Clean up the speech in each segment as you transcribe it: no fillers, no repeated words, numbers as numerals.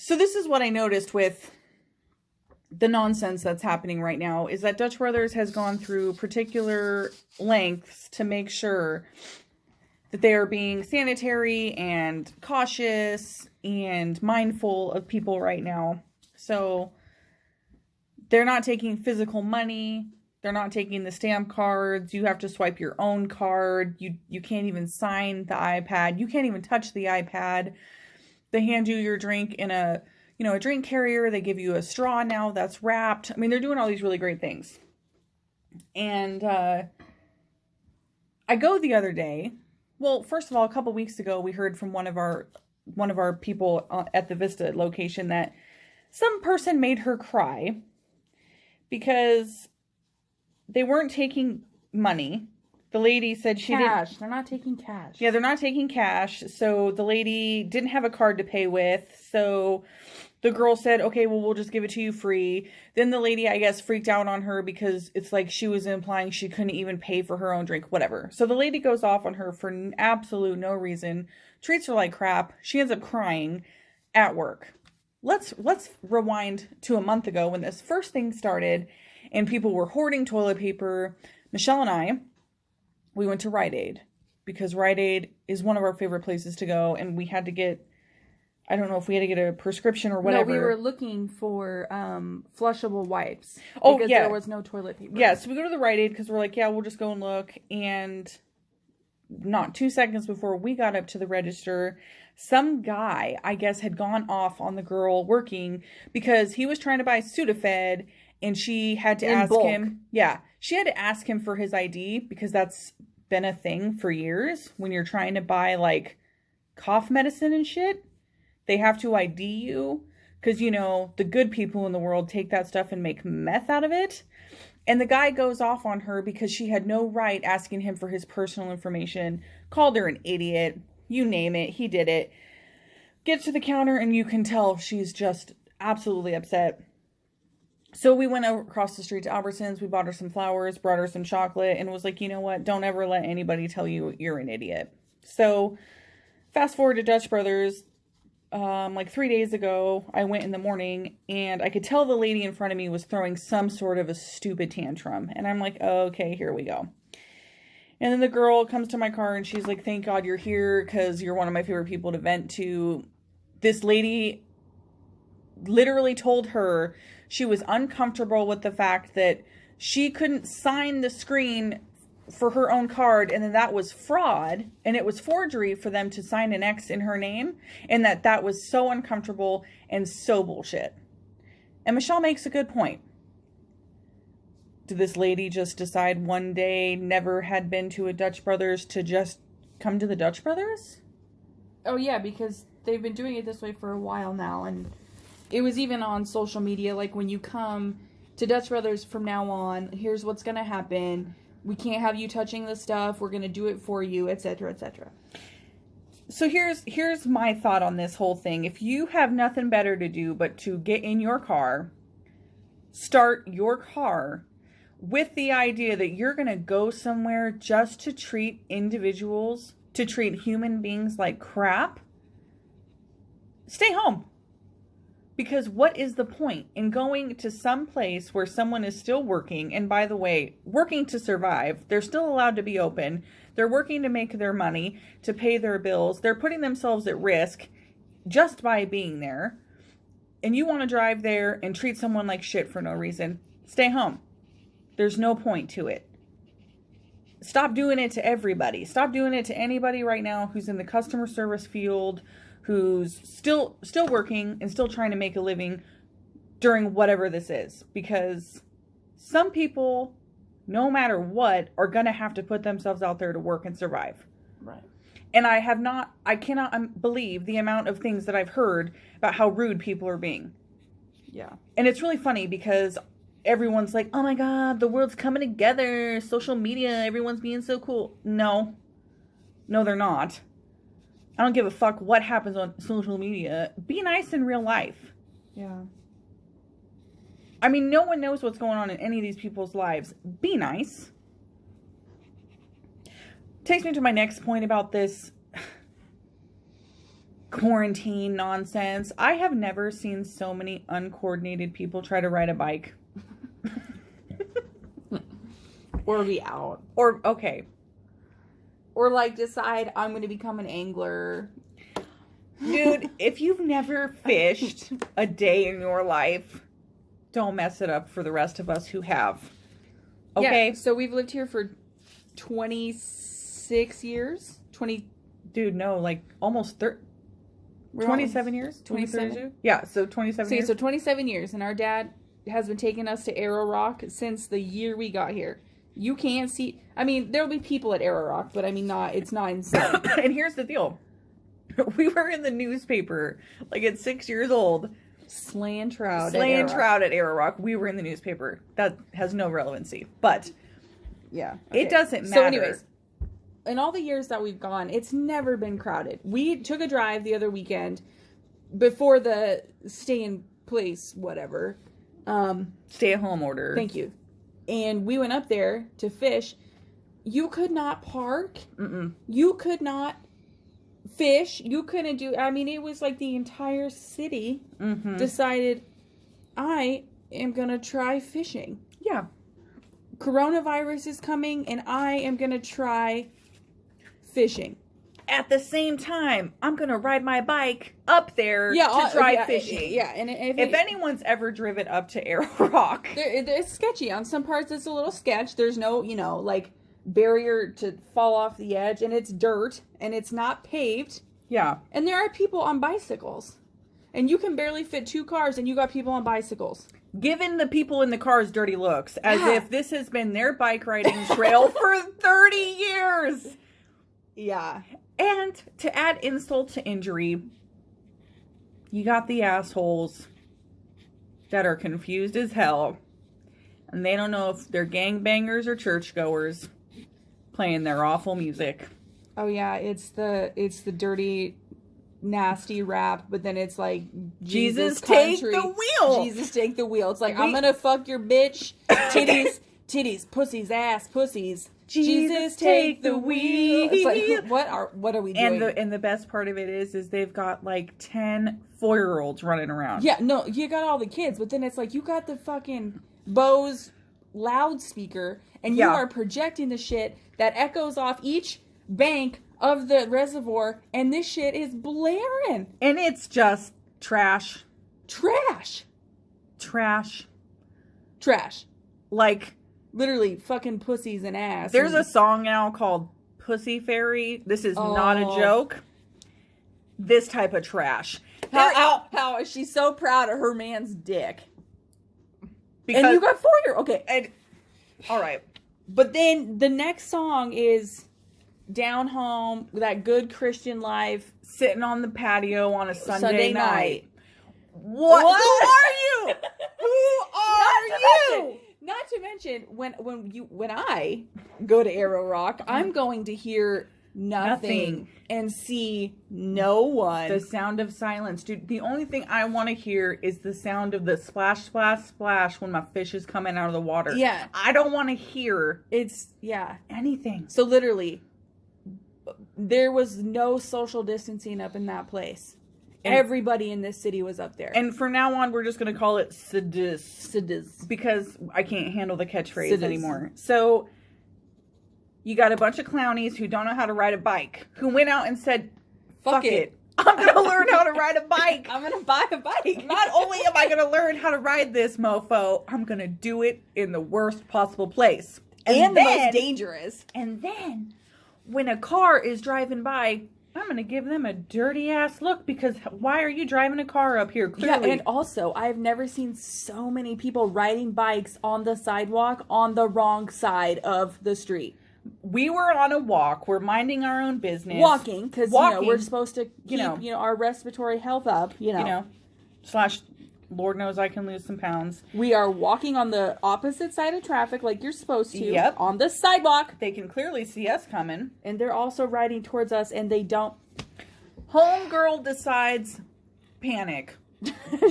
So this is what I noticed with the nonsense that's happening right now is that Dutch Brothers has gone through particular lengths to make sure that they are being sanitary and cautious and mindful of people right now. So they're not taking physical money. They're not taking the stamp cards. You have to swipe your own card. You can't even sign the iPad. You can't even touch the iPad. They hand you your drink in a drink carrier. They give you a straw now that's wrapped. I mean, they're doing all these really great things. And I go the other day. Well, first of all, a couple weeks ago, we heard from one of our people at the Vista location that some person made her cry because they weren't taking money. The lady said she didn't. Cash. They're not taking cash. Yeah, they're not taking cash. So the lady didn't have a card to pay with. So the girl said, okay, well, we'll just give it to you free. Then the lady, I guess, freaked out on her because it's like she was implying she couldn't even pay for her own drink, whatever. So the lady goes off on her for absolute no reason, treats her like crap. She ends up crying at work. Let's rewind to a month ago when this first thing started and people were hoarding toilet paper. Michelle and I, we went to Rite Aid because Rite Aid is one of our favorite places to go. And we had to get, I don't know if we had to get a prescription or whatever. No, we were looking for flushable wipes. Oh, because yeah. there was no toilet paper. Yeah, so we go to the Rite Aid because we're like, yeah, we'll just go and look. And not 2 seconds before we got up to the register, some guy, I guess, had gone off on the girl working because he was trying to buy Sudafed and she had to ask him. Yeah, she had to ask him for his ID because that's been a thing for years. When you're trying to buy like cough medicine and shit, they have to ID you because, you know, the good people in the world take that stuff and make meth out of it. And the guy goes off on her because she had no right asking him for his personal information, called her an idiot, you name it, he did it. Gets to the counter and you can tell she's just absolutely upset. So we went across the street to Albertsons, we bought her some flowers, brought her some chocolate, and was like, you know what, don't ever let anybody tell you you're an idiot. So fast forward to Dutch Brothers. Like 3 days ago, I went in the morning and I could tell the lady in front of me was throwing some sort of a stupid tantrum. And I'm like, okay, here we go. And then the girl comes to my car and she's like, thank God you're here because you're one of my favorite people to vent to. This lady literally told her she was uncomfortable with the fact that she couldn't sign the screen for her own card, and then that was fraud, and it was forgery for them to sign an X in her name, and that was so uncomfortable and so bullshit. And Michelle makes a good point. Did this lady just decide one day, never had been to a Dutch Brothers, to just come to the Dutch Brothers? Oh, yeah, because they've been doing it this way for a while now, and it was even on social media, like when you come to Dutch Brothers from now on, here's what's going to happen. We can't have you touching the stuff. We're going to do it for you, etc., etc. So here's my thought on this whole thing. If you have nothing better to do but to get in your car, start your car with the idea that you're going to go somewhere just to treat individuals, to treat human beings like crap, stay home. Because what is the point in going to some place where someone is still working? And by the way, working to survive. They're still allowed to be open. They're working to make their money, to pay their bills. They're putting themselves at risk just by being there. And you want to drive there and treat someone like shit for no reason. Stay home. There's no point to it. Stop doing it to everybody. Stop doing it to anybody right now who's in the customer service field, who's still working and still trying to make a living during whatever this is. Because some people, no matter what, are going to have to put themselves out there to work and survive. Right. And I cannot believe the amount of things that I've heard about how rude people are being. Yeah. And it's really funny because everyone's like, oh my God, the world's coming together. Social media, everyone's being so cool. No, they're not. I don't give a fuck what happens on social media. Be nice in real life. Yeah. I mean, no one knows what's going on in any of these people's lives. Be nice. Takes me to my next point about this quarantine nonsense. I have never seen so many uncoordinated people try to ride a bike. Or be out. Or, okay. Or, like, decide I'm going to become an angler. Dude, if you've never fished a day in your life, don't mess it up for the rest of us who have. Okay? Yeah, so we've lived here for 26 years? Dude, no, like almost 27 years? 27? Yeah, so 27 years. So 27 years, and our dad has been taking us to Arrow Rock since the year we got here. You can't see... I mean, there'll be people at Arrow Rock, but I mean, it's not insane. And here's the deal. We were in the newspaper, like at 6 years old. Slaying trout. Slaying trout at Arrow Rock. We were in the newspaper. That has no relevancy. But yeah, okay. It doesn't matter. So anyways, in all the years that we've gone, it's never been crowded. We took a drive the other weekend before the stay-in-place, whatever. Stay-at-home order. Thank you. And we went up there to fish. You could not park. Mm-mm. You could not fish. You couldn't do... I mean, it was like the entire city decided, I am going to try fishing. Yeah. Coronavirus is coming, and I am going to try fishing. At the same time, I'm going to ride my bike up there to try fishing. Yeah, and if anyone's ever driven up to Arrow Rock... It's sketchy. On some parts, it's a little sketch. There's no, like, barrier to fall off the edge, and it's dirt, and it's not paved. Yeah. And there are people on bicycles. And you can barely fit 2 cars, and you got people on bicycles. Giving the people in the cars dirty looks, as if this has been their bike riding trail for 30 years. Yeah. And to add insult to injury, you got the assholes that are confused as hell, and they don't know if they're gangbangers or churchgoers playing their awful music. Oh yeah, it's the dirty, nasty rap, but then it's like Jesus take the wheel. Jesus take the wheel. It's like I'm gonna fuck your bitch, titties, pussies, ass, pussies. Jesus take the wheel. It's like what are we doing? And the best part of it is they've got like 10 4-year-olds running around. Yeah, no, you got all the kids, but then it's like you got the fucking Bose loudspeaker, and you are projecting the shit that echoes off each bank of the reservoir, and this shit is blaring. And it's just trash. Trash. Like, literally fucking pussies and ass. There's a song now called Pussy Fairy. This is not a joke. This type of trash. How is she so proud of her man's dick? Because, and you got 4-year-old. Okay. And, all right. But then the next song is Down Home, that good Christian life. Sitting on the patio on a Sunday night. What? Who are you? Who are you? Not to mention, when I go to Arrow Rock, I'm going to hear nothing and see no one. The sound of silence. Dude, the only thing I want to hear is the sound of the splash, splash, splash when my fish is coming out of the water. Yeah. I don't want to hear anything. So literally, there was no social distancing up in that place. Everybody in this city was up there. And from now on, we're just going to call it Sidis. Because I can't handle the catchphrase anymore. So, you got a bunch of clownies who don't know how to ride a bike. Who went out and said, fuck it. I'm going to learn how to ride a bike. I'm going to buy a bike. Not only am I going to learn how to ride this mofo, I'm going to do it in the worst possible place. And the most dangerous. And then, when a car is driving by, I'm going to give them a dirty ass look, because why are you driving a car up here? Clearly. Yeah, and also, I've never seen so many people riding bikes on the sidewalk on the wrong side of the street. We were on a walk. We're minding our own business. Walking, because, we're supposed to keep, our respiratory health up, / Lord knows I can lose some pounds. We are walking on the opposite side of traffic like you're supposed to. Yep. On the sidewalk. They can clearly see us coming. And they're also riding towards us, and they don't. Homegirl decides panic.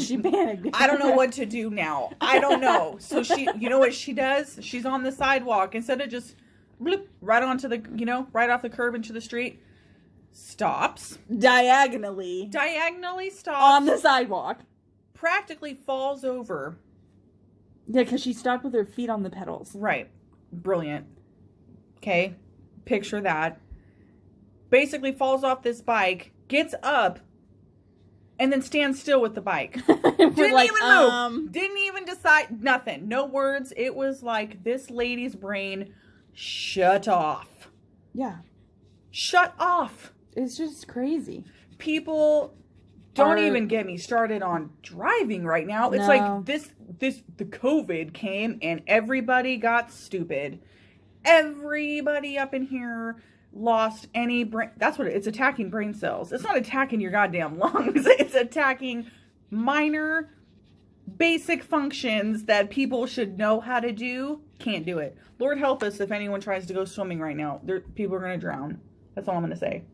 She panicked. I don't know what to do now. I don't know. So you know what she does? She's on the sidewalk. Instead of just bloop, right onto the, right off the curb into the street. stops. Diagonally Stops. on the sidewalk. Practically falls over. Yeah, because she stopped with her feet on the pedals. Right. Brilliant. Okay. Picture that. Basically falls off this bike, gets up, and then stands still with the bike. Didn't like, even move. Didn't even decide. Nothing. No words. It was like this lady's brain shut off. Yeah. Shut off. It's just crazy. People don't even get me started on driving right now. It's like the COVID came and everybody got stupid. Everybody up in here lost any brain. That's what it's attacking brain cells. It's not attacking your goddamn lungs. It's attacking minor basic functions that people should know how to do. Can't do it. Lord help us if anyone tries to go swimming right now. People are going to drown. That's all I'm going to say.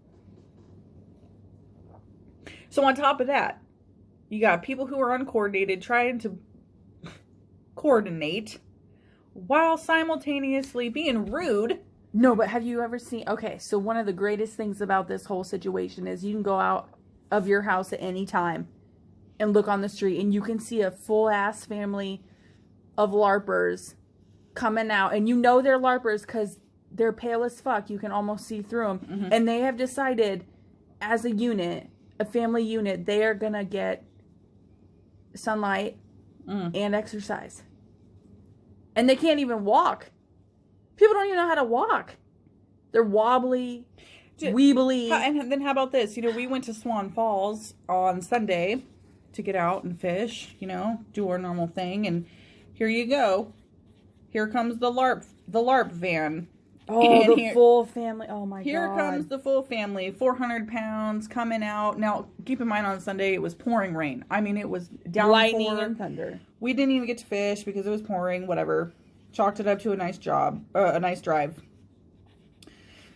So on top of that, you got people who are uncoordinated trying to coordinate while simultaneously being rude. No, but have you ever seen... Okay, so one of the greatest things about this whole situation is you can go out of your house at any time and look on the street and you can see a full-ass family of LARPers coming out. And you know they're LARPers because they're pale as fuck. You can almost see through them. Mm-hmm. And they have decided as a unit, a family unit, they are going to get sunlight and exercise. And they can't even walk. People don't even know how to walk. They're wobbly, weebly. And then how about this? You know, we went to Swan Falls on Sunday to get out and fish, you know, do our normal thing. And here you go. Here comes the LARP van. Oh, the full family. Oh, my God. Here comes the full family, 400 pounds coming out. Now, keep in mind on Sunday, it was pouring rain. I mean, it was downpour. Lightning and thunder. We didn't even get to fish because it was pouring, whatever. Chalked it up to a nice drive.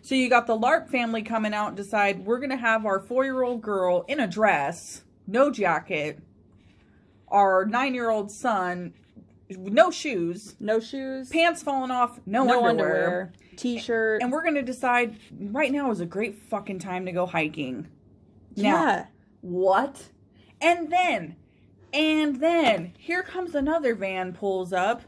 So you got the LARP family coming out and decide we're going to have our 4-year-old girl in a dress, no jacket, our 9-year-old son, no shoes, pants falling off, no underwear, t-shirt. And we're going to decide right now is a great fucking time to go hiking. Yeah. Now, what? And then here comes another van pulls up.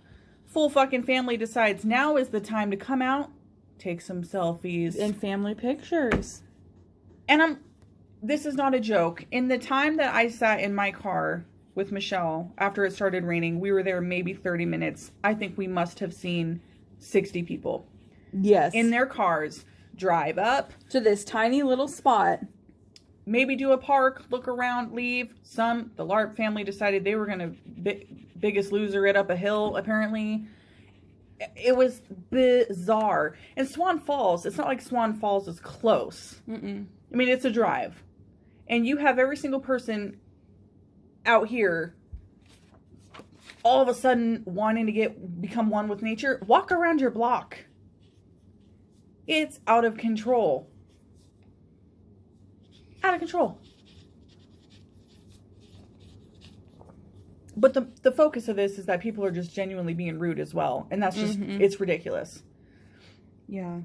Full fucking family decides now is the time to come out, take some selfies. And family pictures. And this is not a joke. In the time that I sat in my car with Michelle after it started raining, we were there maybe 30 minutes. I think we must have seen 60 people. Yes. In their cars. Drive up. To this tiny little spot. Maybe do a park, look around, leave. The LARP family decided they were going to biggest loser it up a hill, apparently. It was bizarre. And Swan Falls, it's not like Swan Falls is close. Mm-mm. I mean, it's a drive. And you have every single person out here all of a sudden wanting to become one with nature. Walk around your block. It's out of control. Out of control. But the focus of this is that people are just genuinely being rude as well. And that's just, it's ridiculous. Yeah.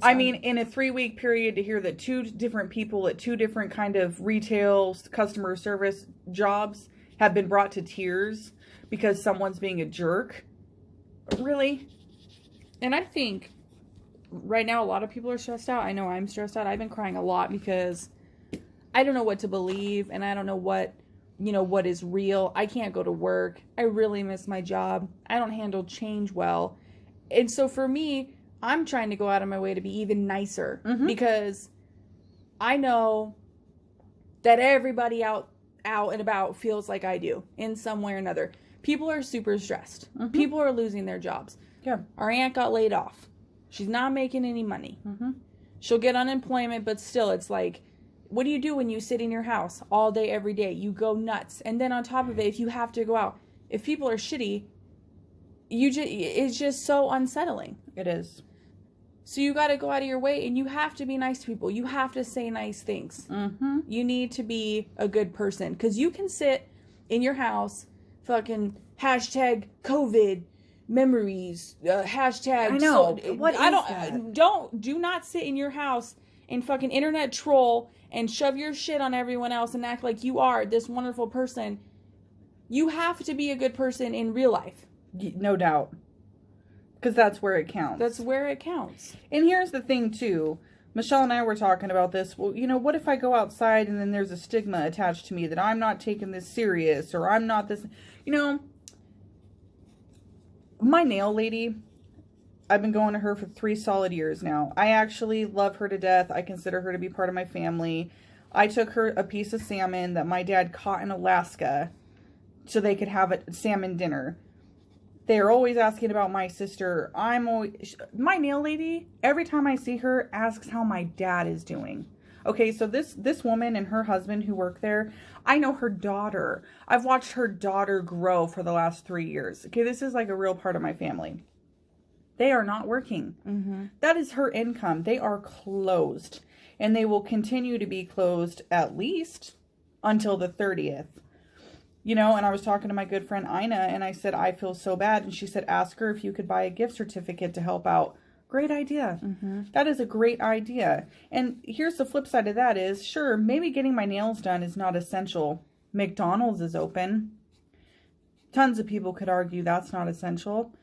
I mean, in a 3-week period to hear that 2 different people at 2 different kind of retail customer service jobs have been brought to tears because someone's being a jerk. Really? And I think right now a lot of people are stressed out. I know I'm stressed out. I've been crying a lot because I don't know what to believe and I don't know what is real. I can't go to work. I really miss my job. I don't handle change well. And so for me, I'm trying to go out of my way to be even nicer because I know that everybody out and about feels like I do in some way or another. People are super stressed. People are losing their jobs. Yeah. Our aunt got laid off. She's not making any money. She'll get unemployment, but still it's like, what do you do when you sit in your house all day, every day? You go nuts. And then on top of it, if you have to go out, if people are shitty, it's just so unsettling. It is. So you got to go out of your way and you have to be nice to people. You have to say nice things. You need to be a good person because you can sit in your house, fucking hashtag COVID memories, hashtag. I know. Do not sit in your house and fucking internet troll and shove your shit on everyone else and act like you are this wonderful person, you have to be a good person in real life. No doubt. Because that's where it counts. That's where it counts. And here's the thing, too. Michelle and I were talking about this. Well, you know, what if I go outside and then there's a stigma attached to me that I'm not taking this serious, or I'm not this... You know, my nail lady, I've been going to her for 3 solid years now. I actually love her to death. I consider her to be part of my family. I took her a piece of salmon that my dad caught in Alaska so they could have a salmon dinner. They're always asking about my sister. My nail lady, every time I see her, asks how my dad is doing. Okay, so this woman and her husband who work there, I know her daughter. I've watched her daughter grow for the last 3 years. Okay, this is like a real part of my family. They are not working. Mm-hmm. That is her income. They are closed. And they will continue to be closed at least until the 30th. You know, and I was talking to my good friend Ina, and I said, I feel so bad. And she said, ask her if you could buy a gift certificate to help out. Great idea. Mm-hmm. That is a great idea. And here's the flip side of that is, sure, maybe getting my nails done is not essential. McDonald's is open. Tons of people could argue that's not essential.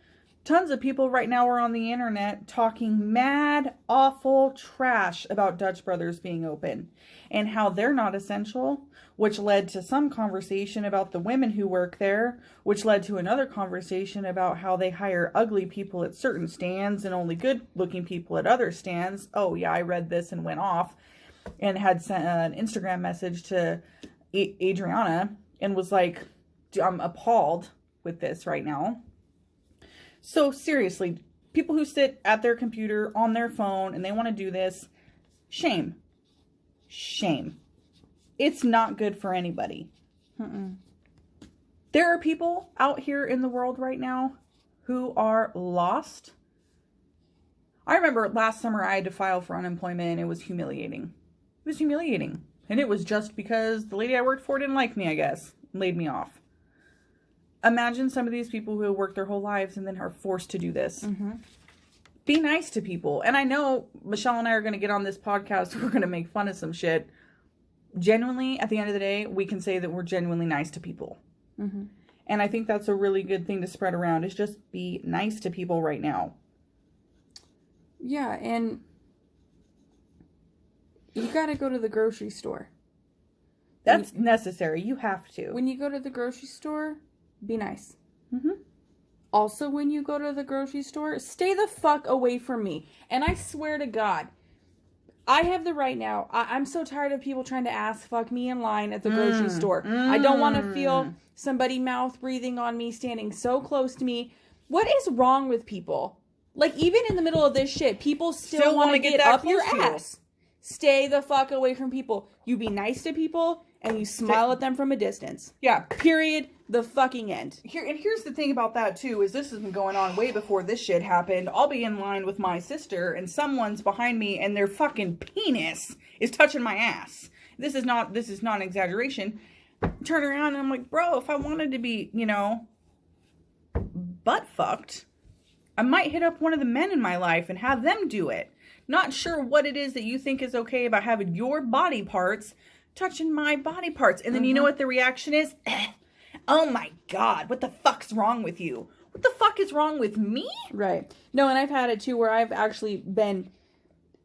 Tons of people right now are on the internet talking mad, awful trash about Dutch Brothers being open and how they're not essential, which led to some conversation about the women who work there, which led to another conversation about how they hire ugly people at certain stands and only good-looking people at other stands. Oh, yeah, I read this and went off and had sent an Instagram message to Adriana and was like, I'm appalled with this right now. So seriously, people who sit at their computer on their phone and they want to do this, shame. Shame. It's not good for anybody. Mm-mm. There are people out here in the world right now who are lost. I remember last summer I had to file for unemployment and it was humiliating. It was humiliating. And it was just because the lady I worked for didn't like me, I guess. Laid me off. Imagine some of these people who work their whole lives and then are forced to do this. Mm-hmm. Be nice to people. And I know Michelle and I are going to get on this podcast. We're going to make fun of some shit. Genuinely, at the end of the day, we can say that we're genuinely nice to people. Mm-hmm. And I think that's a really good thing to spread around, is just be nice to people right now. Yeah, and you got to go to the grocery store. That's necessary. You have to. When you go to the grocery store, be nice. Mm-hmm. Also, when you go to the grocery store, stay the fuck away from me. And I swear to God, I have the right now. I'm so tired of people trying to ass fuck me in line at the grocery store. I don't want to feel somebody mouth breathing on me, standing so close to me. What is wrong with people? Like, even in the middle of this shit, people still want to get up your ass. Stay the fuck away from people. You be nice to people, and you smile at them from a distance. Yeah. Period. The fucking end. Here's the thing about that, too, is this has been going on way before this shit happened. I'll be in line with my sister, and someone's behind me, and their fucking penis is touching my ass. This is not an exaggeration. Turn around, and I'm like, bro, if I wanted to be, you know, butt fucked, I might hit up one of the men in my life and have them do it. Not sure what it is that you think is okay about having your body parts touching my body parts. And then you know what the reaction is? Oh my God, what the fuck's wrong with you? What the fuck is wrong with me? Right. No, and I've had it too where I've actually been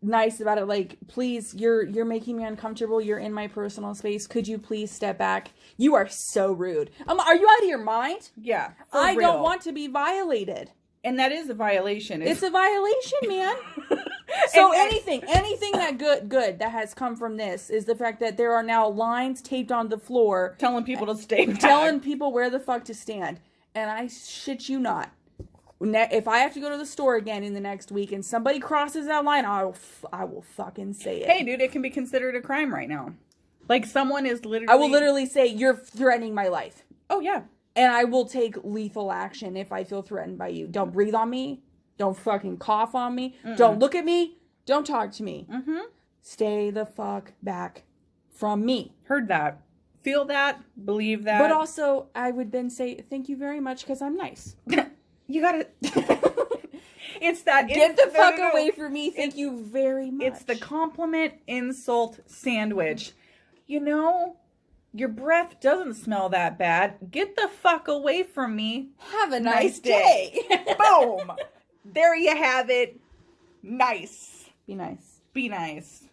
nice about it. Like, please, you're making me uncomfortable. You're in my personal space. Could you please step back? You are so rude. Are you out of your mind? Yeah. I don't want to be violated. And that is a violation. It's a violation, man. So anything that good that has come from this is the fact that there are now lines taped on the floor telling people to stay back. Telling people where the fuck to stand. And I shit you not. If I have to go to the store again in the next week and somebody crosses that line, I will fucking say it. Hey, dude, it can be considered a crime right now. Like, someone is literally... I will literally say, you're threatening my life. Oh, yeah. And I will take lethal action if I feel threatened by you. Don't breathe on me. Don't fucking cough on me. Mm-mm. Don't look at me. Don't talk to me. Mm-hmm. Stay the fuck back from me. Heard that. Feel that. Believe that. But also, I would then say, thank you very much, because I'm nice. You gotta... It's that. Get the fuck no. away from me. Thank you very much. It's the compliment insult sandwich. You know, your breath doesn't smell that bad. Get the fuck away from me. Have a nice day. Boom. There you have it. Nice. Be nice. Be nice.